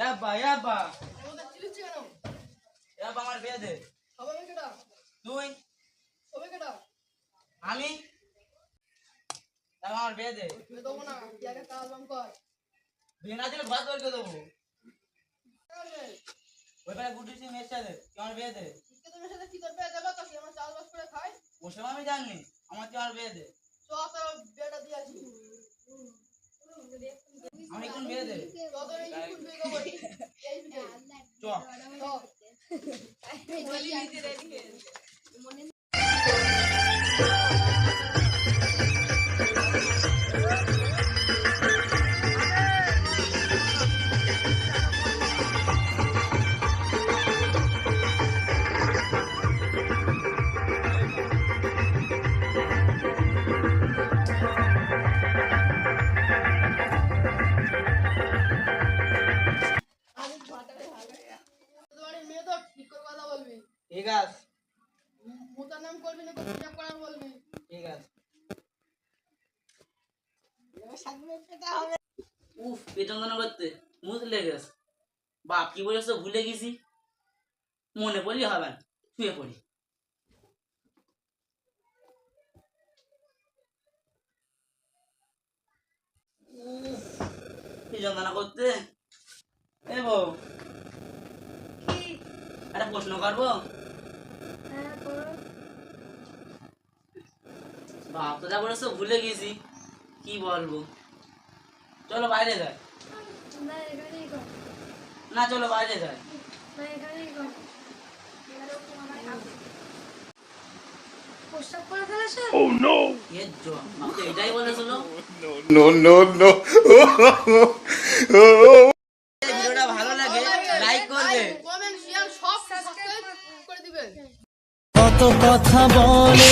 याब्बा याब्बा আমাদের চিলিছি কেন? याब्बा আমার বিয়ে দে হবে কেডা? তুই হবে কেডা? আমি याब्बा আমার বিয়ে দে তুই দেবো না, কি আগে কাজ বাম কর। বিয়ে না দিলে ঘর করে দেবো আরে ওই পারে গুটি সিং মেয়ের সাথে তুই আমার বিয়ে দে কে তুমি সাথে কি করবে দেবা তো কি আমরা চাষবাস করে খাই? ওসব আমি জানি আমার তুই আমার বিয়ে দে তো তো বেটা দিয়াছি। আমি কোন বিয়ে দে তো তো এই স্কুল দিয়ে দেবো এই বিয়ে। চ তো বলি নিজে রেডি হয়ে মনে তোমার মেয়ে তো ঠিক করে কথা বলবি। ঠিক আছে মুতার নাম করবি না করবি না করার বলবি। ঠিক আছে হবে উফ পেট যন্ত্রণা করতে মুখ লেগে গেছে বাপ কি বলেছে ভুলে গেছি মনে পড়লি হবে না শুয়ে পড়ি উফ পেট যন্ত্রণা করতে এ বউ একটা প্রশ্ন করবো বাপ তো যা বলেছে ভুলে গেছি কি বলবো চলো বাইরে যাই না চলো বাইরে যাই পোশাক পরে ফেলেছো? এর জো বাপ তো এটাই বলেছিল No, no, no. ভিডিওটা ভালো লাগে লাইক করবে কমেন্ট শেয়ার সব সাবস্ক্রাইব করে দিবেন। কত কথা বলে